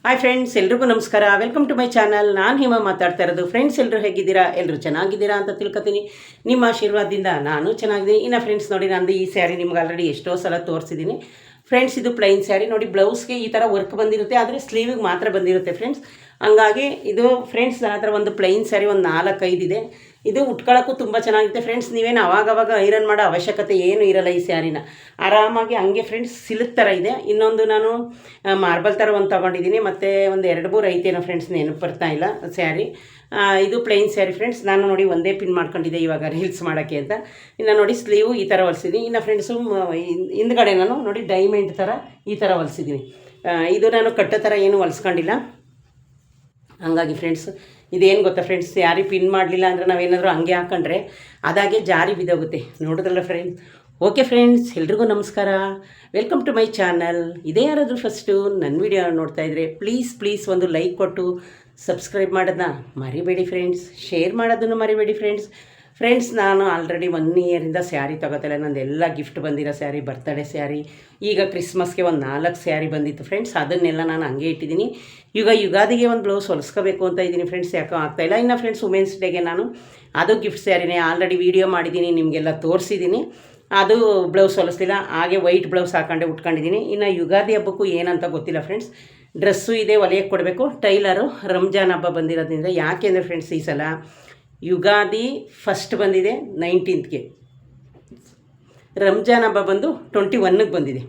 Hi friends, ಎಲ್ರಿಗೂ ನಮಸ್ಕಾರ. Welcome to my channel. ನಾನು ಹಿಮ ಮಾತಾಡ್ತಾ ಇರೋದು. ಫ್ರೆಂಡ್ಸ್, ಎಲ್ಲರೂ ಹೇಗಿದ್ದೀರಾ? ಎಲ್ಲರೂ ಚೆನ್ನಾಗಿದ್ದೀರಾ ಅಂತ ತಿಳ್ಕೊತೀನಿ. ನಿಮ್ಮ ಆಶೀರ್ವಾದದಿಂದ ನಾನು ಚೆನ್ನಾಗಿದ್ದೀನಿ. ಇನ್ನು ಫ್ರೆಂಡ್ಸ್ ನೋಡಿ, ನಂದು ಈ ಸ್ಯಾರಿ ನಿಮ್ಗೆ ಆಲ್ರೆಡಿ ಎಷ್ಟೋ ಸಲ ತೋರಿಸಿದ್ದೀನಿ ಫ್ರೆಂಡ್ಸ್. ಇದು ಪ್ಲೈನ್ ಸ್ಯಾರಿ ನೋಡಿ, ಬ್ಲೌಸ್ಗೆ ಈ ಥರ ವರ್ಕ್ ಬಂದಿರುತ್ತೆ, ಆದರೆ ಸ್ಲೀವಿಗೆ ಮಾತ್ರ ಬಂದಿರುತ್ತೆ ಫ್ರೆಂಡ್ಸ್. ಹಂಗಾಗಿ ಇದು ಫ್ರೆಂಡ್ಸ್ ನನ್ನ ಹತ್ರ ಒಂದು ಪ್ಲೈನ್ ಸ್ಯಾರಿ ಒಂದು 4-5 ಇದೆ. ಇದು ಉಟ್ಕೊಳ್ಳೋಕ್ಕೂ ತುಂಬ ಚೆನ್ನಾಗಿರುತ್ತೆ ಫ್ರೆಂಡ್ಸ್. ನೀವೇನು ಅವಾಗವಾಗ ಐರನ್ ಮಾಡೋ ಅವಶ್ಯಕತೆ ಏನೂ ಇರಲ್ಲ. ಈ ಸ್ಯಾರಿನ ಆರಾಮಾಗಿ ಹಂಗೆ ಫ್ರೆಂಡ್ಸ್ ಸಿಲ್ಕ್ ಥರ ಇದೆ. ಇನ್ನೊಂದು ನಾನು ಮಾರ್ಬಲ್ ಥರ ಒಂದು ತೊಗೊಂಡಿದ್ದೀನಿ, ಮತ್ತು ಒಂದು 2-3 ಐತೇನೋ ಫ್ರೆಂಡ್ಸ್, ನೆನಪು ಬರ್ತಾ ಇಲ್ಲ ಸ್ಯಾರಿ. ಇದು ಪ್ಲೈನ್ ಸ್ಯಾರಿ ಫ್ರೆಂಡ್ಸ್. ನಾನು ನೋಡಿ ಒಂದೇ ಪಿನ್ ಮಾಡ್ಕೊಂಡಿದ್ದೆ ಇವಾಗ ರೀಲ್ಸ್ ಮಾಡೋಕ್ಕೆ ಅಂತ. ಇನ್ನು ನೋಡಿ ಸ್ಲೀವು ಈ ಥರ ಹೊಲಿಸಿದ್ದೀನಿ. ಇನ್ನು ಫ್ರೆಂಡ್ಸು ಹಿಂದ್ಗಡೆ ನಾನು ನೋಡಿ ಡೈಮಂಡ್ ಥರ ಈ ಥರ ಹೊಲಿಸಿದ್ದೀನಿ. ಇದು ನಾನು ಕಟ್ಟೋ ಥರ ಏನು ಹೊಲಿಸ್ಕೊಂಡಿಲ್ಲ. ಹಂಗಾಗಿ ಫ್ರೆಂಡ್ಸ್, ಇದೇನು ಗೊತ್ತಾ ಫ್ರೆಂಡ್ಸ್, ಸ್ಯಾರಿ ಪಿನ್ ಮಾಡಲಿಲ್ಲ ಅಂದರೆ ನಾವೇನಾದರೂ ಹಂಗೆ ಹಾಕೊಂಡ್ರೆ ಅದಾಗೆ ಜಾರಿ ಬಿದ್ದೋಗುತ್ತೆ. ನೋಡಿದ್ರಲ್ಲ ಫ್ರೆಂಡ್ಸ್. ಓಕೆ ಫ್ರೆಂಡ್ಸ್, ಎಲ್ರಿಗೂ ನಮಸ್ಕಾರ. Welcome to my channel. ಇದೇ ಯಾರಾದರೂ ಫಸ್ಟು ನನ್ನ ವೀಡಿಯೋ ನೋಡ್ತಾ ಇದ್ದರೆ ಪ್ಲೀಸ್ ಒಂದು ಲೈಕ್ ಕೊಟ್ಟು ಸಬ್ಸ್ಕ್ರೈಬ್ ಮಾಡೋದನ್ನ ಮರಿಬೇಡಿ ಫ್ರೆಂಡ್ಸ್. ಶೇರ್ ಮಾಡೋದನ್ನು ಮರಿಬೇಡಿ ಫ್ರೆಂಡ್ಸ್. ನಾನು ಆಲ್ರೆಡಿ 1 ಇಯರಿಂದ ಸ್ಯಾರಿ ತೊಗೋತಿಲ್ಲ. ನಂದೆಲ್ಲ ಗಿಫ್ಟ್ ಬಂದಿರೋ ಸ್ಯಾರಿ, ಬರ್ತಡೇ ಸ್ಯಾರಿ, ಈಗ ಕ್ರಿಸ್ಮಸ್ಗೆ ಒಂದು 4 ಸ್ಯಾರಿ ಬಂದಿತ್ತು ಫ್ರೆಂಡ್ಸ್. ಅದನ್ನೆಲ್ಲ ನಾನು ಹಂಗೆ ಇಟ್ಟಿದ್ದೀನಿ. ಯುಗಾದಿಗೆ ಒಂದು ಬ್ಲೌಸ್ ಹೊಲಿಸ್ಕೋಬೇಕು ಅಂತ ಇದ್ದೀನಿ ಫ್ರೆಂಡ್ಸ್, ಯಾಕೋ ಆಗ್ತಾಯಿಲ್ಲ. ಇನ್ನು ಫ್ರೆಂಡ್ಸ್, ವುಮೆನ್ಸ್ ಡೇಗೆ ನಾನು ಅದು ಗಿಫ್ಟ್ ಸ್ಯಾರಿನೇ ಆಲ್ರೆಡಿ ವೀಡಿಯೋ ಮಾಡಿದ್ದೀನಿ, ನಿಮಗೆಲ್ಲ ತೋರಿಸಿದ್ದೀನಿ. ಅದು ಬ್ಲೌಸ್ ಹೊಲಿಸ್ತಿಲ್ಲ, ಹಾಗೆ ವೈಟ್ ಬ್ಲೌಸ್ ಹಾಕೊಂಡೆ ಉಟ್ಕೊಂಡಿದ್ದೀನಿ. ಇನ್ನು ಯುಗಾದಿ ಹಬ್ಬಕ್ಕೂ ಏನಂತ ಗೊತ್ತಿಲ್ಲ ಫ್ರೆಂಡ್ಸ್. ಡ್ರೆಸ್ಸು ಇದೆ, ಹೊಲಿಯಕ್ಕೆ ಕೊಡಬೇಕು. ಟೈಲರು ರಂಜಾನ್ ಹಬ್ಬ ಬಂದಿರೋದ್ರಿಂದ, ಯಾಕೆಂದರೆ ಫ್ರೆಂಡ್ಸ್ ಈ ಸಲ ಯುಗಾದಿ ಫಸ್ಟ್ ಬಂದಿದೆ 19ಗೆ, ರಂಜಾನ್ ಹಬ್ಬ ಬಂದು 21ಗೆ ಬಂದಿದೆ.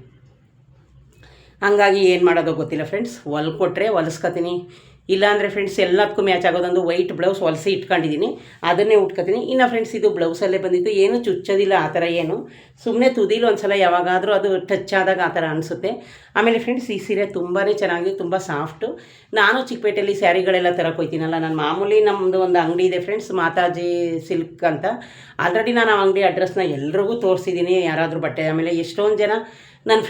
ಹಂಗಾಗಿ ಏನು ಮಾಡೋದೋ ಗೊತ್ತಿಲ್ಲ ಫ್ರೆಂಡ್ಸ್. ಹೊಲ್ಕೊಟ್ರೆ ಹೊಲಿಸ್ಕೊತೀನಿ, ಇಲ್ಲಾಂದರೆ ಫ್ರೆಂಡ್ಸ್ ಎಲ್ಲದಕ್ಕೂ ಮ್ಯಾಚ್ ಆಗೋದೊಂದು ವೈಟ್ ಬ್ಲೌಸ್ ಹೊಲಿಸಿ ಇಟ್ಕೊಂಡಿದ್ದೀನಿ, ಅದನ್ನೇ ಉಟ್ಕೊತೀನಿ. ಇನ್ನು ಫ್ರೆಂಡ್ಸ್, ಇದು ಬ್ಲೌಸಲ್ಲೇ ಬಂದಿತ್ತು, ಏನು ಚುಚ್ಚೋದಿಲ್ಲ ಆ ಥರ ಏನು, ಸುಮ್ಮನೆ ತುದಿಲು ಒಂದು ಸಲ ಯಾವಾಗಾದರೂ ಅದು ಟಚ್ ಆದಾಗ ಆ ಥರ ಅನಿಸುತ್ತೆ. ಆಮೇಲೆ ಫ್ರೆಂಡ್ಸ್, ಈ ಸೀರೆ ತುಂಬಾ ಚೆನ್ನಾಗಿದೆ, ತುಂಬ ಸಾಫ್ಟು. ನಾನು ಚಿಕ್ಕಪೇಟೆಯಲ್ಲಿ ಸ್ಯಾರಿಗಳೆಲ್ಲ ತರಕ್ಕೆ ಹೋಗ್ತೀನಲ್ಲ, ನಾನು ಮಾಮೂಲಿ ನಮ್ಮದು ಒಂದು ಅಂಗಡಿ ಇದೆ ಫ್ರೆಂಡ್ಸ್, ಮಾತಾಜಿ ಸಿಲ್ಕ್ ಅಂತ. ಆಲ್ರೆಡಿ ನಾನು ಆ ಅಂಗಡಿ ಅಡ್ರೆಸ್ನ ಎಲ್ರಿಗೂ ತೋರಿಸಿದ್ದೀನಿ, ಯಾರಾದರೂ ಬಟ್ಟೆ. ಆಮೇಲೆ ಎಷ್ಟೊಂದು ಜನ ನನ್ನ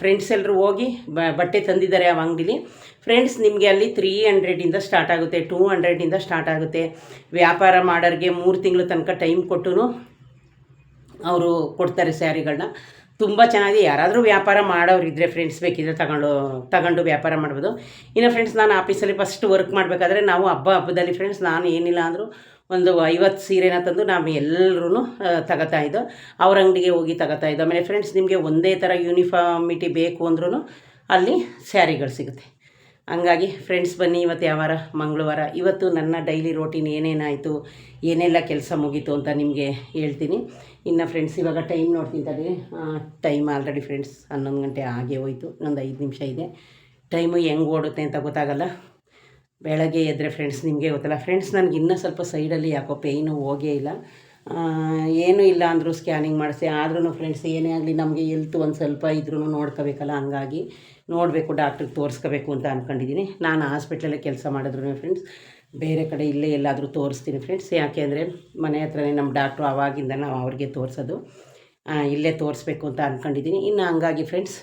ಫ್ರೆಂಡ್ಸ್ ಎಲ್ಲರೂ ಹೋಗಿ ಬಟ್ಟೆ ತಂದಿದ್ದಾರೆ ಆ ಅಂಗಡಿಲಿ ಫ್ರೆಂಡ್ಸ್. ನಿಮಗೆ ಅಲ್ಲಿ 300ಇಂದ ಸ್ಟಾರ್ಟ್ ಆಗುತ್ತೆ, 200ಇಂದ ಸ್ಟಾರ್ಟ್ ಆಗುತ್ತೆ. ವ್ಯಾಪಾರ ಮಾಡೋರಿಗೆ 3 ತಿಂಗಳು ತನಕ ಟೈಮ್ ಕೊಟ್ಟು ಅವರು ಕೊಡ್ತಾರೆ ಸ್ಯಾರಿಗಳನ್ನ. ತುಂಬ ಚೆನ್ನಾಗಿದೆ. ಯಾರಾದರೂ ವ್ಯಾಪಾರ ಮಾಡೋರಿದ್ದರೆ ಫ್ರೆಂಡ್ಸ್, ಬೇಕಿದ್ದರೆ ತಗೊಂಡು ವ್ಯಾಪಾರ ಮಾಡ್ಬೋದು. ಇನ್ನು ಫ್ರೆಂಡ್ಸ್, ನಾನು ಆಫೀಸಲ್ಲಿ ಫಸ್ಟ್ ವರ್ಕ್ ಮಾಡಬೇಕಾದ್ರೆ ನಾವು ಹಬ್ಬದಲ್ಲಿ ಫ್ರೆಂಡ್ಸ್, ನಾನು ಏನಿಲ್ಲ ಅಂದರೂ ಒಂದು 50 ಸೀರೆನ ತಂದು ನಾವು ಎಲ್ಲರೂ ತಗೋತಾಯಿದ್ದೋ, ಅವ್ರ ಅಂಗಡಿಗೆ ಹೋಗಿ ತಗೋತಾಯಿದ್ದೋ. ಆಮೇಲೆ ಫ್ರೆಂಡ್ಸ್, ನಿಮಗೆ ಒಂದೇ ಥರ ಯೂನಿಫಾರ್ಮಿಟಿ ಬೇಕು ಅಂದ್ರೂ ಅಲ್ಲಿ ಸ್ಯಾರಿಗಳು ಸಿಗುತ್ತೆ. ಹಂಗಾಗಿ ಫ್ರೆಂಡ್ಸ್, ಬನ್ನಿ, ಇವತ್ತು ಯಾವ ವಾರ? ಮಂಗಳವಾರ. ಇವತ್ತು ನನ್ನ ಡೈಲಿ ರೋಟೀನ್ ಏನೇನಾಯಿತು, ಏನೆಲ್ಲ ಕೆಲಸ ಮುಗೀತು ಅಂತ ನಿಮಗೆ ಹೇಳ್ತೀನಿ. ಇನ್ನು ಫ್ರೆಂಡ್ಸ್, ಇವಾಗ ಟೈಮ್ ನೋಡ್ತೀನಿ ತಡಿ. ಟೈಮ್ ಆಲ್ರೆಡಿ ಫ್ರೆಂಡ್ಸ್ 11 ಗಂಟೆ ಆಗೇ ಹೋಯಿತು, ಇನ್ನೊಂದು 5 ನಿಮಿಷ ಇದೆ. ಟೈಮು ಹೆಂಗೆ ಓಡುತ್ತೆ ಅಂತ ಗೊತ್ತಾಗಲ್ಲ. ಬೆಳಗ್ಗೆ ಎದ್ದರೆ ಫ್ರೆಂಡ್ಸ್, ನಿಮಗೆ ಗೊತ್ತಲ್ಲ ಫ್ರೆಂಡ್ಸ್, ನನಗೆ ಇನ್ನೂ ಸ್ವಲ್ಪ ಸೈಡಲ್ಲಿ ಯಾಕೋ ಪೇಯ್ನು ಹೋಗೇ ಇಲ್ಲ. ಏನೂ ಇಲ್ಲ ಅಂದರೂ ಸ್ಕ್ಯಾನಿಂಗ್ ಮಾಡಿಸಿ, ಆದ್ರೂ ಫ್ರೆಂಡ್ಸ್ ಏನೇ ಆಗಲಿ ನಮಗೆ ಹೆಲ್ತ್ ಒಂದು ಸ್ವಲ್ಪ ಇದ್ರೂ ನೋಡ್ಕೋಬೇಕಲ್ಲ. ಹಂಗಾಗಿ ನೋಡಬೇಕು, ಡಾಕ್ಟ್ರಿಗೆ ತೋರಿಸ್ಕೋಬೇಕು ಅಂತ ಅಂದ್ಕೊಂಡಿದ್ದೀನಿ. ನಾನು ಹಾಸ್ಪಿಟ್ಲಲ್ಲೇ ಕೆಲಸ ಮಾಡಿದ್ರು ಫ್ರೆಂಡ್ಸ್, ಬೇರೆ ಕಡೆ ಇಲ್ಲೇ ಎಲ್ಲಾದರೂ ತೋರಿಸ್ತೀನಿ ಫ್ರೆಂಡ್ಸ್. ಯಾಕೆ ಅಂದರೆ ಮನೆ ಹತ್ರನೇ ನಮ್ಮ ಡಾಕ್ಟ್ರು, ಆವಾಗಿಂದ ನಾವು ಅವ್ರಿಗೆ ತೋರಿಸೋದು. ಇಲ್ಲೇ ತೋರಿಸ್ಬೇಕು ಅಂತ ಅಂದ್ಕೊಂಡಿದ್ದೀನಿ. ಇನ್ನು ಹಂಗಾಗಿ ಫ್ರೆಂಡ್ಸ್,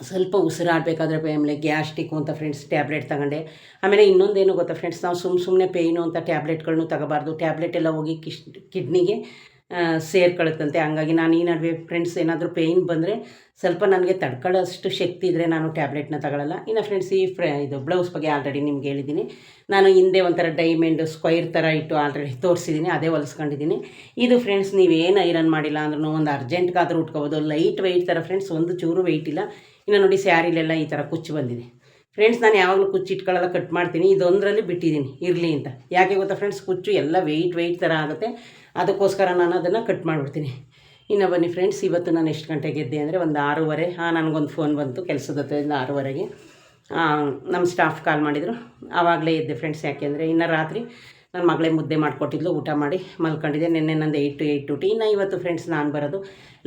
ಸ್ವಲ್ಪ ಉಸಿರಾಡಬೇಕಾದ್ರೆ ಆಮೇಲೆ ಗ್ಯಾಸ್ಟ್ರಿಕ್ಕು ಅಂತ ಫ್ರೆಂಡ್ಸ್ ಟ್ಯಾಬ್ಲೆಟ್ ತಗೊಂಡೆ. ಆಮೇಲೆ ಇನ್ನೊಂದೇನು ಗೊತ್ತಾ ಫ್ರೆಂಡ್ಸ್, ನಾವು ಸುಮ್ಮನೆ ಪೇಯ್ನು ಅಂತ ಟ್ಯಾಬ್ಲೆಟ್ಗಳನ್ನು ತಗೋಬಾರ್ದು. ಟ್ಯಾಬ್ಲೆಟ್ ಎಲ್ಲ ಹೋಗಿ ಕಿಡ್ನಿಗೆ ಸೇರ್ಕೊಳ್ಳುತ್ತಂತೆ. ಹಂಗಾಗಿ ನಾನು ಈ ನಡುವೆ ಫ್ರೆಂಡ್ಸ್, ಏನಾದರೂ ಪೇಯ್ನ್ ಬಂದರೆ ಸ್ವಲ್ಪ ನನಗೆ ತಡ್ಕೊಳ್ಳೋಷ್ಟು ಶಕ್ತಿ ಇದ್ದರೆ ನಾನು ಟ್ಯಾಬ್ಲೆಟ್ನ ತಗೊಳ್ಳಲ್ಲ. ಇನ್ನು ಫ್ರೆಂಡ್ಸ್, ಇದು ಬ್ಲೌಸ್ ಬಗ್ಗೆ ಆಲ್ರೆಡಿ ನಿಮ್ಗೆ ಹೇಳಿದ್ದೀನಿ. ನಾನು ಹಿಂದೆ ಒಂಥರ ಡೈಮಂಡ್ ಸ್ಕ್ವೈರ್ ಥರ ಇಟ್ಟು ಆಲ್ರೆಡಿ ತೋರಿಸಿದ್ದೀನಿ, ಅದೇ ಹೊಲಿಸ್ಕೊಂಡಿದ್ದೀನಿ. ಇದು ಫ್ರೆಂಡ್ಸ್, ನೀವೇನು ಐರನ್ ಮಾಡಿಲ್ಲ ಅಂದ್ರೂ ಒಂದು ಅರ್ಜೆಂಟ್ಗಾದರೂ ಉಟ್ಕೋಬೋದು. ಲೈಟ್ ವೆಯ್ಟ್ ಥರ ಫ್ರೆಂಡ್ಸ್, ಒಂದು ಚೂರು ವೆಯ್ಟ್ ಇಲ್ಲ. ಇನ್ನು ನೋಡಿ, ಸ್ಯಾರಿಲೆಲ್ಲ ಈ ಥರ ಕುಚ್ಚು ಬಂದಿದೆ ಫ್ರೆಂಡ್ಸ್. ನಾನು ಯಾವಾಗಲೂ ಕುಚ್ಚು ಇಟ್ಕೊಳ್ಳಲ್ಲ, ಕಟ್ ಮಾಡ್ತೀನಿ. ಇದೊಂದರಲ್ಲಿ ಬಿಟ್ಟಿದ್ದೀನಿ ಇರಲಿ ಅಂತ. ಯಾಕೆ ಗೊತ್ತಾ ಫ್ರೆಂಡ್ಸ್, ಕುಚ್ಚು ಎಲ್ಲ ವೆಯ್ಟ್ ಥರ ಆಗುತ್ತೆ, ಅದಕ್ಕೋಸ್ಕರ ನಾನು ಅದನ್ನು ಕಟ್ ಮಾಡಿಬಿಡ್ತೀನಿ. ಇನ್ನು ಬನ್ನಿ ಫ್ರೆಂಡ್ಸ್, ಇವತ್ತು ನಾನು ಎಷ್ಟು ಗಂಟೆಗೆ ಎದ್ದೆ ಅಂದರೆ ಒಂದು 6:30. ನನಗೊಂದು ಫೋನ್ ಬಂತು ಕೆಲಸದ ಹತ್ರದಿಂದ 6:30ಗೆ. ನಮ್ಮ ಸ್ಟಾಫ್ ಕಾಲ್ ಮಾಡಿದರು, ಆವಾಗಲೇ ಎದ್ದೆ ಫ್ರೆಂಡ್ಸ್. ಯಾಕೆಂದರೆ ಇನ್ನು ರಾತ್ರಿ ನನ್ನ ಮಗಳೇ ಮುದ್ದೆ ಮಾಡಿಕೊಟ್ಟಿದ್ಲು, ಊಟ ಮಾಡಿ ಮಲ್ಕೊಂಡಿದ್ದೆ. ನಿನ್ನೆ ನಂದು 8 to 8 ಡ್ಯೂಟಿ. ಇನ್ನು ಇವತ್ತು ಫ್ರೆಂಡ್ಸ್ ನಾನು ಬರೋದು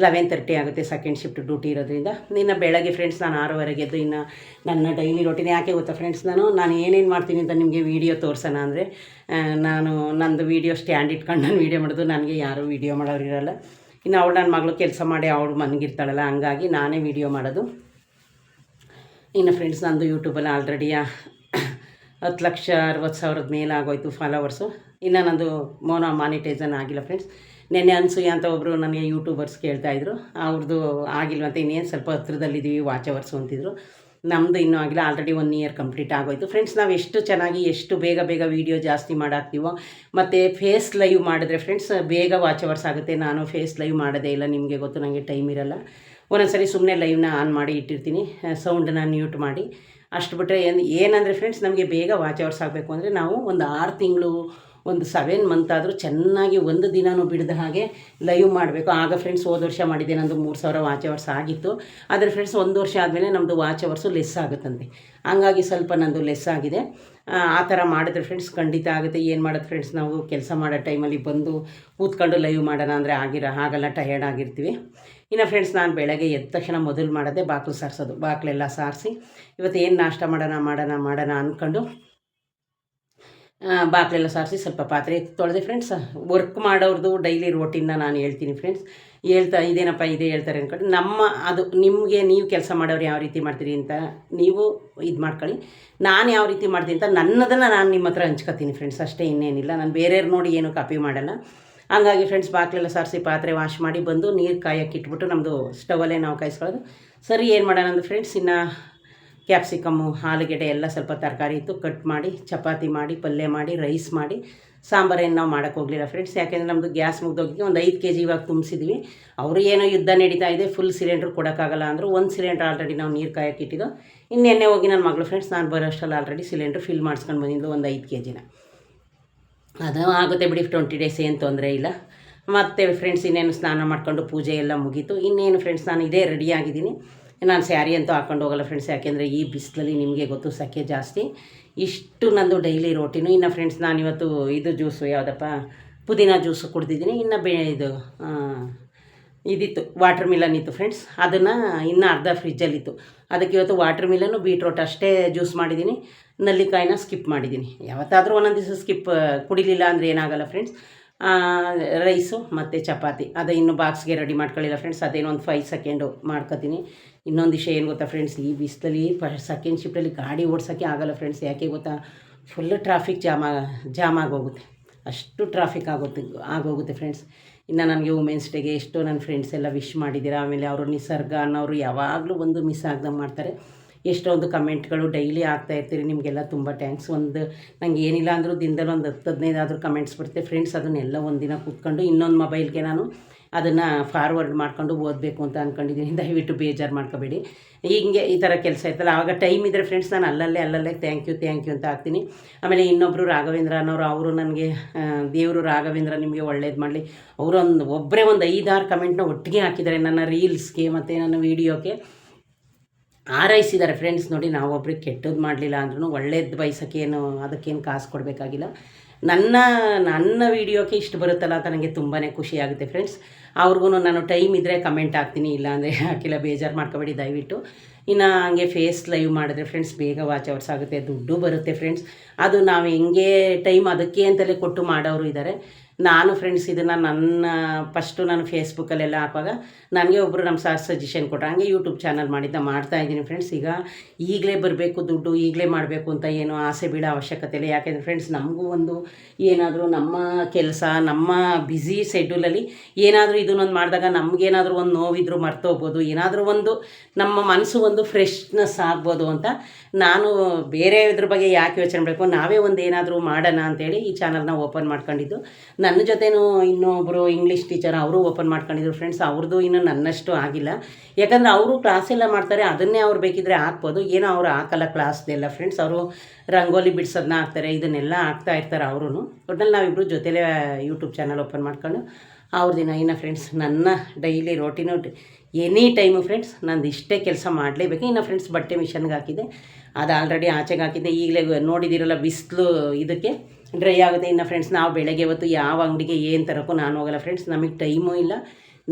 11:30 ಆಗುತ್ತೆ, ಸೆಕೆಂಡ್ ಶಿಫ್ಟ್ ಡ್ಯೂಟಿ ಇರೋದ್ರಿಂದ. ಇನ್ನು ಬೆಳಗ್ಗೆ ಫ್ರೆಂಡ್ಸ್ ನಾನು 6:30ಗೆ ಎದ್ದು ಇನ್ನು ನನ್ನ ಡೈಲಿ ರೋಟೀನ್. ಯಾಕೆ ಗೊತ್ತಾ ಫ್ರೆಂಡ್ಸ್, ನಾನು ಏನೇನು ಮಾಡ್ತೀನಿ ಅಂತ ನಿಮಗೆ ವೀಡಿಯೋ ತೋರಿಸೋಣ ಅಂದರೆ, ನಂದು ವೀಡಿಯೋ ಸ್ಟ್ಯಾಂಡ್ ಇಟ್ಕೊಂಡು ನಾನು ವೀಡಿಯೋ ಮಾಡೋದು, ನನಗೆ ಯಾರೂ ವೀಡಿಯೋ ಮಾಡೋರು ಇರೋಲ್ಲ. ಇನ್ನು ಅವಳು ನನ್ನ ಮಗಳು ಕೆಲಸ ಮಾಡಿ ಅವಳು ಮನಗಿರ್ತಾಳಲ್ಲ, ಹಂಗಾಗಿ ನಾನೇ ವೀಡಿಯೋ ಮಾಡೋದು. ಇನ್ನು ಫ್ರೆಂಡ್ಸ್, ನಂದು ಯೂಟ್ಯೂಬಲ್ಲಿ ಆಲ್ರೆಡಿ 10,60,000 ಮೇಲೆ ಆಗೋಯ್ತು ಫಾಲೋವರ್ಸು. ಇನ್ನು ನಂದು ಮಾನಿಟೈಸನ್ ಆಗಿಲ್ಲ ಫ್ರೆಂಡ್ಸ್. ನೆನ್ನೆ ಅನ್ಸೂಯ ಅಂತ ಒಬ್ಬರು ನನಗೆ ಯೂಟ್ಯೂಬರ್ಸ್ ಕೇಳ್ತಾಯಿದ್ರು, ಅವ್ರದ್ದು ಆಗಿಲ್ವಂತ. ಇನ್ನೇನು ಸ್ವಲ್ಪ ಹತ್ರದಲ್ಲಿದ್ದೀವಿ ವಾಚ್ ಅವರ್ಸು ಅಂತಿದ್ರು. ನಮ್ಮದು ಇನ್ನೂ ಆಗಿಲ್ಲ, ಆಲ್ರೆಡಿ 1 ಇಯರ್ ಕಂಪ್ಲೀಟ್ ಆಗೋಯ್ತು. ಫ್ರೆಂಡ್ಸ್ ನಾವು ಎಷ್ಟು ಚೆನ್ನಾಗಿ ಎಷ್ಟು ಬೇಗ ವೀಡಿಯೋ ಜಾಸ್ತಿ ಮಾಡಾಕ್ತೀವೋ, ಮತ್ತು ಫೇಸ್ ಲೈವ್ ಮಾಡಿದ್ರೆ ಫ್ರೆಂಡ್ಸ್ ಬೇಗ ವಾಚ್ ಅವರ್ಸ್ ಆಗುತ್ತೆ. ನಾನು ಫೇಸ್ ಲೈವ್ ಮಾಡೋದೇ ಇಲ್ಲ, ನಿಮಗೆ ಗೊತ್ತು, ನನಗೆ ಟೈಮ್ ಇರೋಲ್ಲ. ಒಂದೊಂದು ಸರಿ ಸುಮ್ಮನೆ ಲೈವ್ನ ಆನ್ ಮಾಡಿ ಇಟ್ಟಿರ್ತೀನಿ, ಸೌಂಡನ್ನ ಮ್ಯೂಟ್ ಮಾಡಿ. ಅಷ್ಟು ಬಿಟ್ಟರೆ ಏನಂದರೆ ಫ್ರೆಂಡ್ಸ್, ನಮಗೆ ಬೇಗ ವಾಚ್ ಅವರ್ಸ್ ಆಗಬೇಕು ಅಂದರೆ ನಾವು ಒಂದು 6 ತಿಂಗಳು, ಒಂದು 7 ಮಂತ್ ಆದರೂ ಚೆನ್ನಾಗಿ ಒಂದು ದಿನವೂ ಬಿಡದ ಹಾಗೆ ಲೈವ್ ಮಾಡಬೇಕು. ಆಗ ಫ್ರೆಂಡ್ಸ್ ಹೋದ ವರ್ಷ ಮಾಡಿದ್ದೆ, ನಂದು 3000 ವಾಚ್ ಅವರ್ಸ್ ಆಗಿತ್ತು. ಆದರೆ ಫ್ರೆಂಡ್ಸ್ 1 ವರ್ಷ ಆದಮೇಲೆ ನಮ್ಮದು ವಾಚ್ ಅವರ್ಸು ಲೆಸ್ ಆಗುತ್ತಂತೆ. ಹಂಗಾಗಿ ಸ್ವಲ್ಪ ನಂದು ಲೆಸ್ ಆಗಿದೆ. ಆ ಥರ ಮಾಡಿದ್ರೆ ಫ್ರೆಂಡ್ಸ್ ಖಂಡಿತ ಆಗುತ್ತೆ. ಏನು ಮಾಡೋದು ಫ್ರೆಂಡ್ಸ್, ನಾವು ಕೆಲಸ ಮಾಡೋ ಟೈಮಲ್ಲಿ ಬಂದು ಕೂತ್ಕೊಂಡು ಲೈವ್ ಮಾಡೋಣ ಅಂದರೆ ಆಗಲ್ಲ, ಟಯರ್ಡ್ ಆಗಿರ್ತೀವಿ. ಇನ್ನು ಫ್ರೆಂಡ್ಸ್, ನಾನು ಬೆಳಗ್ಗೆ ಎದ್ದ ತಕ್ಷಣ ಮೊದಲು ಮಾಡೋದೇ ಬಾಗಿಲು ಸಾರಿಸೋದು. ಬಾಗಿಲೆಲ್ಲ ಸಾರಿಸಿ ಇವತ್ತು ಏನು ನಾಷ್ಟ ಮಾಡೋಣ ಅಂದ್ಕೊಂಡು ಬಾಗಿಲೆಲ್ಲ ಸಾರಿಸಿ ಸ್ವಲ್ಪ ಪಾತ್ರೆ ತೊಳೆದೆ. ಫ್ರೆಂಡ್ಸ್, ವರ್ಕ್ ಮಾಡೋರ್ದು ಡೈಲಿ ರೋಟೀನ್ನ ನಾನು ಹೇಳ್ತೀನಿ ಫ್ರೆಂಡ್ಸ್. ಇದೇನಪ್ಪ ಇದೇ ಹೇಳ್ತಾರೆ ಅಂದ್ಕೊಂಡು ಅದು ನೀವು ಕೆಲಸ ಮಾಡೋರು ಯಾವ ರೀತಿ ಮಾಡ್ತೀರಿ ಅಂತ ನೀವು ಇದು ಮಾಡ್ಕೊಳ್ಳಿ. ನಾನು ಯಾವ ರೀತಿ ಮಾಡ್ತೀನಿ ಅಂತ ನನ್ನದನ್ನು ನಾನು ನಿಮ್ಮ ಹತ್ರ ಹಂಚ್ಕೊತೀನಿ ಫ್ರೆಂಡ್ಸ್, ಅಷ್ಟೇ, ಇನ್ನೇನಿಲ್ಲ. ನಾನು ಬೇರೆಯವ್ರು ನೋಡಿ ಏನು ಕಾಪಿ ಮಾಡಲ್ಲ. ಹಂಗಾಗಿ ಫ್ರೆಂಡ್ಸ್, ಬಾಗಿಲೆಲ್ಲ ಸಾರಿಸಿ ಪಾತ್ರೆ ವಾಶ್ ಮಾಡಿ ಬಂದು ನೀರು ಕಾಯಕ್ಕೆ ಇಟ್ಬಿಟ್ಟು ನಮ್ಮದು ಸ್ಟವಲ್ಲೇ ನಾವು ಕಾಯಿಸ್ಕೊಳ್ಳೋದು. ಸರಿ, ಏನು ಮಾಡೋಣ ಅಂದ್ರೆ ಫ್ರೆಂಡ್ಸ್, ಇನ್ನು ಕ್ಯಾಪ್ಸಿಕಮ್ಮು, ಆಲೂಗೆಡ್ಡೆ ಎಲ್ಲ ಸ್ವಲ್ಪ ತರಕಾರಿ ಇತ್ತು, ಕಟ್ ಮಾಡಿ ಚಪಾತಿ ಮಾಡಿ ಪಲ್ಯ ಮಾಡಿ ರೈಸ್ ಮಾಡಿ, ಸಾಂಬಾರೇನು ನಾವು ಮಾಡೋಕ್ಕೆ ಹೋಗಲಿಲ್ಲ ಫ್ರೆಂಡ್ಸ್. ಯಾಕೆಂದರೆ ನಮ್ಮದು ಗ್ಯಾಸ್ ಮುಗ್ದೋಗಿ ಒಂದು 5 kg ಇವಾಗ ತುಂಬಿಸಿದ್ವಿ. ಅವರು ಏನೋ ಯುದ್ಧ ನಡೀತಾ ಇದೆ, ಫುಲ್ ಸಿಲಿಂಡ್ರ್ ಕೊಡೋಕ್ಕಾಗಲ್ಲ ಅಂದರು. 1 ಸಿಲಿಂಡ್ರ್ ಆಲ್ರೆಡಿ ನಾವು ನೀರು ಕಾಯಕ್ಕೆ ಇಟ್ಟಿದ್ದು. ಇನ್ನೆನ್ನೆ ಹೋಗಿ ನನ್ನ ಮಗಳು ಫ್ರೆಂಡ್ಸ್, ನಾನು ಬರೋಷ್ಟರಲ್ಲಿ ಆಲ್ರೆಡಿ ಸಿಲಿಂಡ್ರ್ ಫಿಲ್ ಮಾಡಿಸ್ಕೊಂಡು ಬಂದಿದ್ದು ಒಂದು 5 kg. ಅದು ಆಗುತ್ತೆ ಬಿಡಿ, 20 ಡೇಸ್ ಏನು ತೊಂದರೆ ಇಲ್ಲ. ಮತ್ತು ಫ್ರೆಂಡ್ಸ್, ಇನ್ನೇನು ಸ್ನಾನ ಮಾಡ್ಕೊಂಡು ಪೂಜೆ ಎಲ್ಲ ಮುಗೀತು. ಇನ್ನೇನು ಫ್ರೆಂಡ್ಸ್, ನಾನು ಇದೇ ರೆಡಿಯಾಗಿದ್ದೀನಿ. ನಾನು ಸ್ಯಾರಿ ಅಂತೂ ಹಾಕ್ಕೊಂಡು ಹೋಗಲ್ಲ ಫ್ರೆಂಡ್ಸ್, ಯಾಕೆಂದರೆ ಈ ಬಿಸಿಲಲ್ಲಿ ನಿಮಗೆ ಗೊತ್ತು ಸೆಕೆ ಜಾಸ್ತಿ. ಇಷ್ಟು ನಂದು ಡೈಲಿ ರೋಟೀನು. ಇನ್ನು ಫ್ರೆಂಡ್ಸ್, ನಾನಿವತ್ತು ಇದು ಜ್ಯೂಸು ಯಾವುದಪ್ಪ, ಪುದೀನ ಜ್ಯೂಸು ಕುಡ್ದಿದ್ದೀನಿ. ಇನ್ನು ಇದಿತ್ತು ವಾಟರ್ ಮಿಲನ್ ಇತ್ತು ಫ್ರೆಂಡ್ಸ್, ಅದನ್ನು ಇನ್ನೂ ಅರ್ಧ ಫ್ರಿಜ್ಜಲ್ಲಿತ್ತು. ಅದಕ್ಕೆ ಇವತ್ತು ವಾಟರ್ ಮಿಲನ್ನು ಬೀಟ್ರೋಟ್ ಅಷ್ಟೇ ಜ್ಯೂಸ್ ಮಾಡಿದ್ದೀನಿ. ನಲ್ಲಿಕಾಯಿನ ಸ್ಕಿಪ್ ಮಾಡಿದ್ದೀನಿ. ಯಾವತ್ತಾದರೂ ಒಂದೊಂದು ದಿವಸ ಕುಡಿಲಿಲ್ಲ ಅಂದರೆ ಏನಾಗಲ್ಲ ಫ್ರೆಂಡ್ಸ್. ರೈಸು ಮತ್ತು ಚಪಾತಿ ಅದು ಇನ್ನೂ ಬಾಕ್ಸ್ಗೆ ರೆಡಿ ಮಾಡ್ಕೊಳ್ಳಿಲ್ಲ ಫ್ರೆಂಡ್ಸ್. ಅದೇನೋ ಒಂದು 5 ಸೆಕೆಂಡು ಮಾಡ್ಕೊತೀನಿ. ಇನ್ನೊಂದು ವಿಷಯ ಏನು ಗೊತ್ತಾ ಫ್ರೆಂಡ್ಸ್, ಈ ಬಿಸಿಲಲ್ಲಿ ಸೆಕೆಂಡ್ ಶಿಫ್ಟಲ್ಲಿ ಗಾಡಿ ಓಡಿಸೋಕ್ಕೆ ಆಗೋಲ್ಲ ಫ್ರೆಂಡ್ಸ್. ಯಾಕೆ ಗೊತ್ತಾ, ಫುಲ್ಲು ಟ್ರಾಫಿಕ್ ಜಾಮ್ ಆಗೋಗುತ್ತೆ, ಅಷ್ಟು ಟ್ರಾಫಿಕ್ ಆಗೋಗುತ್ತೆ ಫ್ರೆಂಡ್ಸ್. ಇನ್ನು ನನಗೆ ವುಮೆನ್ಸ್ ಡೇಗೆ ಎಷ್ಟೋ ನನ್ನ ಫ್ರೆಂಡ್ಸ್ ಎಲ್ಲ ವಿಶ್ ಮಾಡಿದ್ದೀರಾ. ಆಮೇಲೆ ಅವರು ನಿಸರ್ಗ ಅನ್ನೋರು ಯಾವಾಗಲೂ ಒಂದು ಮಿಸ್ ಆಗ್ದಂಗೆ ಮಾಡ್ತಾರೆ. ಎಷ್ಟೊಂದು ಕಮೆಂಟ್ಗಳು ಡೈಲಿ ಆಗ್ತಾಯಿರ್ತೀರಿ, ನಿಮಗೆಲ್ಲ ತುಂಬ ಥ್ಯಾಂಕ್ಸ್. ನನಗೆ ಏನಿಲ್ಲ ಅಂದರೂ ದಿನದಲ್ಲಿ ಒಂದು 10-15 ಆದರೂ ಕಮೆಂಟ್ಸ್ ಬರುತ್ತೆ ಫ್ರೆಂಡ್ಸ್. ಅದನ್ನೆಲ್ಲ ಒಂದಿನ ಕೂತ್ಕೊಂಡು ಇನ್ನೊಂದು ಮೊಬೈಲ್ಗೆ ನಾನು ಅದನ್ನು ಫಾರ್ವರ್ಡ್ ಮಾಡ್ಕೊಂಡು ಓದಬೇಕು ಅಂತ ಅಂದ್ಕೊಂಡಿದ್ದೀನಿ. ದಯವಿಟ್ಟು ಬೇಜಾರು ಮಾಡ್ಕೋಬೇಡಿ. ಹೀಗೆ ಈ ಥರ ಕೆಲಸ ಇರ್ತಲ್ಲ, ಆವಾಗ ಟೈಮ್ ಇದ್ದರೆ ಫ್ರೆಂಡ್ಸ್ ನಾನು ಅಲ್ಲಲ್ಲೇ ಥ್ಯಾಂಕ್ ಯು ಅಂತ ಹಾಕ್ತೀನಿ. ಆಮೇಲೆ ಇನ್ನೊಬ್ಬರು ರಾಘವೇಂದ್ರ ಅನ್ನೋರು, ಅವರು ನನಗೆ ದೇವರು ರಾಘವೇಂದ್ರ ನಿಮಗೆ ಒಳ್ಳೇದು ಮಾಡಲಿ, ಅವರು ಒಬ್ಬರೇ ಒಂದು 5-6 ಕಮೆಂಟ್ನ ಒಟ್ಟಿಗೆ ಹಾಕಿದ್ದಾರೆ ನನ್ನ ರೀಲ್ಸ್ಗೆ ಮತ್ತು ನನ್ನ ವೀಡಿಯೋಕ್ಕೆ ಆರೈಸಿದ್ದಾರೆ ಫ್ರೆಂಡ್ಸ್. ನೋಡಿ, ನಾವೊಬ್ರಿಗೆ ಕೆಟ್ಟದ್ದು ಮಾಡಲಿಲ್ಲ ಅಂದ್ರೂ ಒಳ್ಳೇದು ಬಯಸೋಕ್ಕೇನು ಅದಕ್ಕೇನು ಕಾಸು ಕೊಡಬೇಕಾಗಿಲ್ಲ. ನನ್ನ ವೀಡಿಯೋಕ್ಕೆ ಇಷ್ಟು ಬರುತ್ತಲ್ಲ ಅಂತ ನನಗೆ ತುಂಬಾ ಖುಷಿ ಆಗುತ್ತೆ ಫ್ರೆಂಡ್ಸ್. ಅವ್ರಿಗೂ ನಾನು ಟೈಮ್ ಇದ್ದರೆ ಕಮೆಂಟ್ ಹಾಕ್ತೀನಿ, ಇಲ್ಲಾಂದರೆ ಹಾಕಿಲ್ಲ, ಬೇಜಾರು ಮಾಡ್ಕೊಬೇಡಿ ದಯವಿಟ್ಟು. ಇನ್ನು ಹಂಗೆ ಫೇಸ್ ಲೈವ್ ಮಾಡಿದ್ರೆ ಫ್ರೆಂಡ್ಸ್ ಬೇಗ ವಾಚ್ ಅವರ್ಸ್ ಆಗುತ್ತೆ, ದುಡ್ಡು ಬರುತ್ತೆ ಫ್ರೆಂಡ್ಸ್. ಅದು ನಾವು ಹೆಂಗೆ ಟೈಮ್ ಅದಕ್ಕೆ ಅಂತಲೇ ಕೊಟ್ಟು ಮಾಡೋರು ಇದ್ದಾರೆ. ನಾನು ಫ್ರೆಂಡ್ಸ್ ಇದನ್ನು ಫಸ್ಟು ನಾನು ಫೇಸ್ಬುಕ್ಕಲ್ಲೆಲ್ಲ ಹಾಕುವಾಗ ನನಗೆ ಒಬ್ಬರು ನಮ್ಮ ಸಾರ್ ಸಜೆಷನ್ ಕೊಟ್ಟರು. ಹಂಗೆ ಯೂಟ್ಯೂಬ್ ಚಾನಲ್ ಮಾಡ್ತಾಯಿದ್ದೀನಿ ಫ್ರೆಂಡ್ಸ್. ಈಗಲೇ ಬರಬೇಕು ದುಡ್ಡು, ಈಗಲೇ ಮಾಡಬೇಕು ಅಂತ ಏನೋ ಆಸೆ ಬೀಳೋ ಅವಶ್ಯಕತೆ ಇಲ್ಲ. ಯಾಕೆಂದರೆ ಫ್ರೆಂಡ್ಸ್, ನಮಗೂ ಒಂದು ಏನಾದರೂ ನಮ್ಮ ಕೆಲಸ, ನಮ್ಮ ಬ್ಯುಸಿ ಶೆಡ್ಯೂಲಲ್ಲಿ ಏನಾದರೂ ಇದನ್ನೊಂದು ಮಾಡಿದಾಗ ನಮಗೇನಾದರೂ ಒಂದು ನೋವಿದ್ರೂ ಮರ್ತೋಗ್ಬೋದು, ಏನಾದರೂ ಒಂದು ನಮ್ಮ ಮನಸ್ಸು ಒಂದು ಫ್ರೆಶ್ನೆಸ್ ಆಗ್ಬೋದು ಅಂತ ನಾನು ಬೇರೆ ಇದ್ರ ಬಗ್ಗೆ ಯಾಕೆ ಯೋಚನೆ ಮಾಡಬೇಕು, ನಾವೇ ಒಂದು ಏನಾದರೂ ಮಾಡೋಣ ಅಂತೇಳಿ ಈ ಚಾನಲ್ನ ಓಪನ್ ಮಾಡ್ಕೊಂಡಿದ್ದು. ನನ್ನ ಜೊತೆನೂ ಇನ್ನೊಬ್ಬರು ಇಂಗ್ಲೀಷ್ ಟೀಚರ್ ಅವರು ಓಪನ್ ಮಾಡ್ಕೊಂಡಿದ್ರು ಫ್ರೆಂಡ್ಸ್. ಅವ್ರದ್ದು ಇನ್ನೂ ನನ್ನಷ್ಟು ಆಗಿಲ್ಲ, ಯಾಕಂದರೆ ಅವರು ಕ್ಲಾಸೆಲ್ಲ ಮಾಡ್ತಾರೆ, ಅದನ್ನೇ ಅವ್ರು ಬೇಕಿದ್ದರೆ ಹಾಕ್ಬೋದು. ಏನೋ ಅವರು ಹಾಕಲ್ಲ ಕ್ಲಾಸ್ದೆಲ್ಲ ಫ್ರೆಂಡ್ಸ್. ಅವರು ರಂಗೋಲಿ ಬಿಡಿಸೋದನ್ನ ಹಾಕ್ತಾರೆ, ಇದನ್ನೆಲ್ಲ ಹಾಕ್ತಾ ಇರ್ತಾರೆ ಅವರು. ಒಟ್ಟಲ್ಲಿ ನಾವಿಬ್ಬರು ಜೊತೆಲೇ ಯೂಟ್ಯೂಬ್ ಚಾನಲ್ ಓಪನ್ ಮಾಡ್ಕೊಂಡು ಅವ್ರದಿನ ಇನ್ನು ಫ್ರೆಂಡ್ಸ್ ನನ್ನ ಡೈಲಿ ರೋಟೀನು ಎನಿ ಟೈಮು ಫ್ರೆಂಡ್ಸ್ ನಂದು ಇಷ್ಟೇ ಕೆಲಸ ಮಾಡಲೇಬೇಕು. ಇನ್ನು ಫ್ರೆಂಡ್ಸ್ ಬಟ್ಟೆ ಮಿಷನ್ಗೆ ಹಾಕಿದ್ದೆ, ಅದು ಆಲ್ರೆಡಿ ಆಚೆಗೆ ಹಾಕಿದ್ದೆ. ಈಗಲೇ ನೋಡಿದಿರಲ್ಲ ಬಿಸಿಲು ಇದಕ್ಕೆ ಡ್ರೈ ಆಗುತ್ತೆ. ಇನ್ನು ಫ್ರೆಂಡ್ಸ್ ನಾವು ಬೆಳಗ್ಗೆ ಹೊತ್ತು ಯಾವ ಅಂಗಡಿಗೆ ಏನು ತರೋಕ್ಕೂ ನಾನು ಹೋಗಲ್ಲ ಫ್ರೆಂಡ್ಸ್, ನಮಗೆ ಟೈಮೂ ಇಲ್ಲ,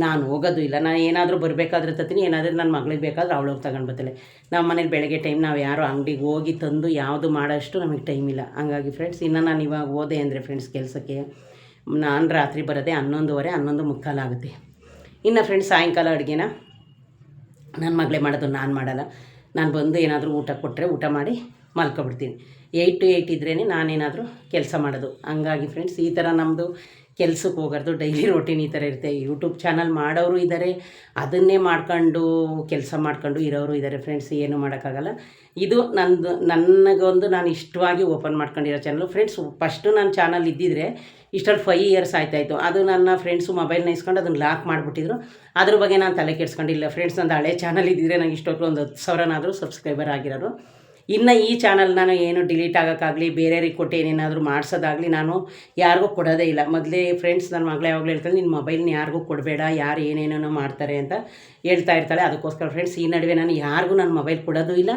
ನಾನು ಹೋಗೋದು ಇಲ್ಲ. ನಾನು ಏನಾದರೂ ಬರಬೇಕಾದ್ರೆ ತತ್ತೀನಿ, ಏನಾದರೂ ನನ್ನ ಮಗಳಿಗೆ ಬೇಕಾದ್ರೆ ಅವಳವ್ರು ತಗೊಂಡು ಬರ್ತಾಳೆ. ನಮ್ಮ ಮನೇಲಿ ಬೆಳಗ್ಗೆ ಟೈಮ್ ನಾವು ಯಾರು ಅಂಗಡಿಗೆ ಹೋಗಿ ತಂದು ಯಾವುದು ಮಾಡೋಷ್ಟು ನಮಗೆ ಟೈಮ್ ಇಲ್ಲ. ಹಂಗಾಗಿ ಫ್ರೆಂಡ್ಸ್ ಇನ್ನು ನಾನು ಇವಾಗ ಹೋದೆ ಅಂದರೆ ಫ್ರೆಂಡ್ಸ್ ಕೆಲಸಕ್ಕೆ ನಾನು ರಾತ್ರಿ ಬರೋದೇ 11:30 11:45 ಆಗುತ್ತೆ. ಇನ್ನು ಫ್ರೆಂಡ್ಸ್ ಸಾಯಂಕಾಲ ಅಡುಗೆನ ನನ್ನ ಮಗಳೇ ಮಾಡೋದು, ನಾನು ಮಾಡಲ್ಲ. ನಾನು ಬಂದು ಏನಾದರೂ ಊಟ ಕೊಟ್ಟರೆ ಊಟ ಮಾಡಿ ಮಲ್ಕೊಬಿಡ್ತೀನಿ. 8 to 8 ಇದ್ರೇ ನಾನೇನಾದರೂ ಕೆಲಸ ಮಾಡೋದು. ಹಂಗಾಗಿ ಫ್ರೆಂಡ್ಸ್ ಈ ಥರ ನಮ್ಮದು ಕೆಲ್ಸಕ್ಕೆ ಹೋಗೋದು ಡೈಲಿ ರೋಟೀನ್ ಈ ಥರ ಇರುತ್ತೆ. ಯೂಟ್ಯೂಬ್ ಚಾನಲ್ ಮಾಡೋರು ಇದ್ದಾರೆ, ಅದನ್ನೇ ಮಾಡ್ಕೊಂಡು ಕೆಲಸ ಮಾಡ್ಕೊಂಡು ಇರೋರು ಇದ್ದಾರೆ ಫ್ರೆಂಡ್ಸ್. ಏನು ಮಾಡೋಕ್ಕಾಗಲ್ಲ. ಇದು ನನಗೊಂದು ನಾನು ಇಷ್ಟವಾಗಿ ಓಪನ್ ಮಾಡ್ಕೊಂಡಿರೋ ಚಾನಲು ಫ್ರೆಂಡ್ಸ್. ಫಸ್ಟು ನನ್ನ ಚಾನಲ್ ಇದ್ದಿದ್ರೆ ಇಷ್ಟರಲ್ಲಿ 5 ಇಯರ್ಸ್ ಆಯ್ತಾಯಿತ್ತು. ಅದು ನನ್ನ ಫ್ರೆಂಡ್ಸು ಮೊಬೈಲ್ನ ಇಸ್ಕೊಂಡು ಅದನ್ನು ಲಾಕ್ ಮಾಡಿಬಿಟ್ಟಿದ್ರು. ಅದ್ರ ಬಗ್ಗೆ ನಾನು ತಲೆ ಕೆಡಿಸ್ಕೊಂಡಿಲ್ಲ ಫ್ರೆಂಡ್ಸ್. ನಂದು ಹಳೆ ಚಾನಲ್ ಇದ್ದಿದ್ರೆ ನಂಗೆ ಇಷ್ಟೊತ್ತು ಒಂದು 10,000ನಾದರೂ ಸಬ್ಸ್ಕ್ರೈಬರ್ ಆಗಿರೋರು. ಇನ್ನು ಈ ಚಾನಲ್ ನಾನು ಏನು ಡಿಲೀಟ್ ಆಗೋಕ್ಕಾಗಲಿ, ಬೇರೆಯವ್ರಿಗೆ ಕೊಟ್ಟು ಏನೇನಾದರೂ ಮಾಡಿಸೋದಾಗಲಿ ನಾನು ಯಾರಿಗೂ ಕೊಡೋದೇ ಇಲ್ಲ. ಮೊದಲೇ ಫ್ರೆಂಡ್ಸ್ ನನ್ನ ಮಗಳು ಯಾವಾಗಲೂ ಹೇಳ್ತಾಳೆ, ನಿನ್ನ ಮೊಬೈಲ್ನ ಯಾರಿಗೂ ಕೊಡಬೇಡ, ಯಾರು ಏನೇನೋ ಮಾಡ್ತಾರೆ ಅಂತ ಹೇಳ್ತಾ ಇರ್ತಾಳೆ. ಅದಕ್ಕೋಸ್ಕರ ಫ್ರೆಂಡ್ಸ್ ಈ ನಡುವೆ ನಾನು ಯಾರಿಗೂ ನನ್ನ ಮೊಬೈಲ್ ಕೊಡೋದು ಇಲ್ಲ.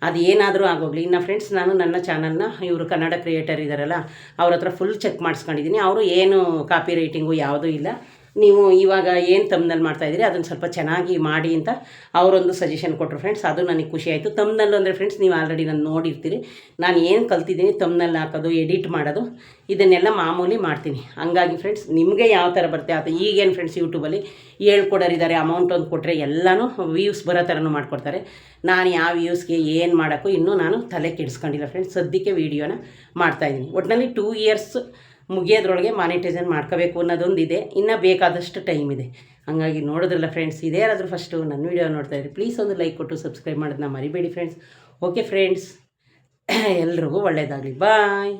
ಅದು ಏನಾದರೂ ಆಗೋಗಲಿ. ಇನ್ನು ಫ್ರೆಂಡ್ಸ್ ನಾನು ನನ್ನ ಚಾನಲ್ನ ಇವರು ಕನ್ನಡ ಕ್ರಿಯೇಟರ್ ಇದ್ದಾರಲ್ಲ ಅವ್ರ ಹತ್ರ ಫುಲ್ ಚೆಕ್ ಮಾಡಿಸ್ಕೊಂಡಿದ್ದೀನಿ. ಅವರು ಏನು ಕಾಪಿ ರೈಟಿಂಗು ಯಾವುದೂ ಇಲ್ಲ. ನೀವು ಇವಾಗ ಏನು ತಮ್ನಲ್ಲಿ ಮಾಡ್ತಾಯಿದ್ದೀರಿ ಅದನ್ನು ಸ್ವಲ್ಪ ಚೆನ್ನಾಗಿ ಮಾಡಿ ಅಂತ ಅವರೊಂದು ಸಜೆಷನ್ ಕೊಟ್ಟರು ಫ್ರೆಂಡ್ಸ್. ಅದು ನನಗೆ ಖುಷಿ ಆಯಿತು. ತಮ್ನಲ್ಲಿ ಅಂದರೆ ಫ್ರೆಂಡ್ಸ್ ನೀವು ಆಲ್ರೆಡಿ ನಾನು ನೋಡಿರ್ತೀರಿ. ನಾನು ಏನು ಕಲ್ತಿದ್ದೀನಿ ತಮ್ನಲ್ಲಿ ಹಾಕೋದು, ಎಡಿಟ್ ಮಾಡೋದು, ಇದನ್ನೆಲ್ಲ ಮಾಮೂಲಿ ಮಾಡ್ತೀನಿ. ಹಂಗಾಗಿ ಫ್ರೆಂಡ್ಸ್ ನಿಮಗೆ ಯಾವ ಥರ ಬರುತ್ತೆ ಅದು. ಈಗೇನು ಫ್ರೆಂಡ್ಸ್ ಯೂಟ್ಯೂಬಲ್ಲಿ ಹೇಳ್ಕೊಡೋರಿದ್ದಾರೆ, ಅಮೌಂಟ್ ಒಂದು ಕೊಟ್ಟರೆ ಎಲ್ಲನೂ ವ್ಯೂಸ್ ಬರೋ ಥರನೂ ಮಾಡಿಕೊಡ್ತಾರೆ. ನಾನು ಯಾವ ವ್ಯೂಸ್ಗೆ ಏನು ಮಾಡೋಕ್ಕೂ ಇನ್ನೂ ನಾನು ತಲೆ ಕೆಡಿಸ್ಕೊಂಡಿಲ್ಲ ಫ್ರೆಂಡ್ಸ್. ಸದ್ಯಕ್ಕೆ ವೀಡಿಯೋನ ಮಾಡ್ತಾಯಿದ್ದೀನಿ. ಒಟ್ಟಿನಲ್ಲಿ 2 ಇಯರ್ಸ್ ಮುಗಿಯೋದ್ರೊಳಗೆ ಮಾನಿಟೈಸೇಷನ್ ಮಾಡ್ಕೋಬೇಕು ಅನ್ನೋದೊಂದಿದೆ. ಇನ್ನು ಬೇಕಾದಷ್ಟು ಟೈಮ್ ಇದೆ. ಹಾಗಾಗಿ ನೋಡಿದ್ರಲ್ಲ ಫ್ರೆಂಡ್ಸ್, ಇದೇ ಯಾರಾದರೂ ಫಸ್ಟು ನನ್ನ ವೀಡಿಯೋ ನೋಡ್ತಾಯಿದ್ರಿ ಪ್ಲೀಸ್ ಒಂದು ಲೈಕ್ ಕೊಟ್ಟು ಸಬ್ಸ್ಕ್ರೈಬ್ ಮಾಡೋದನ್ನ ಮರಿಬೇಡಿ ಫ್ರೆಂಡ್ಸ್. ಓಕೆ ಫ್ರೆಂಡ್ಸ್, ಎಲ್ರಿಗೂ ಒಳ್ಳೆಯದಾಗಲಿ. ಬಾಯ್.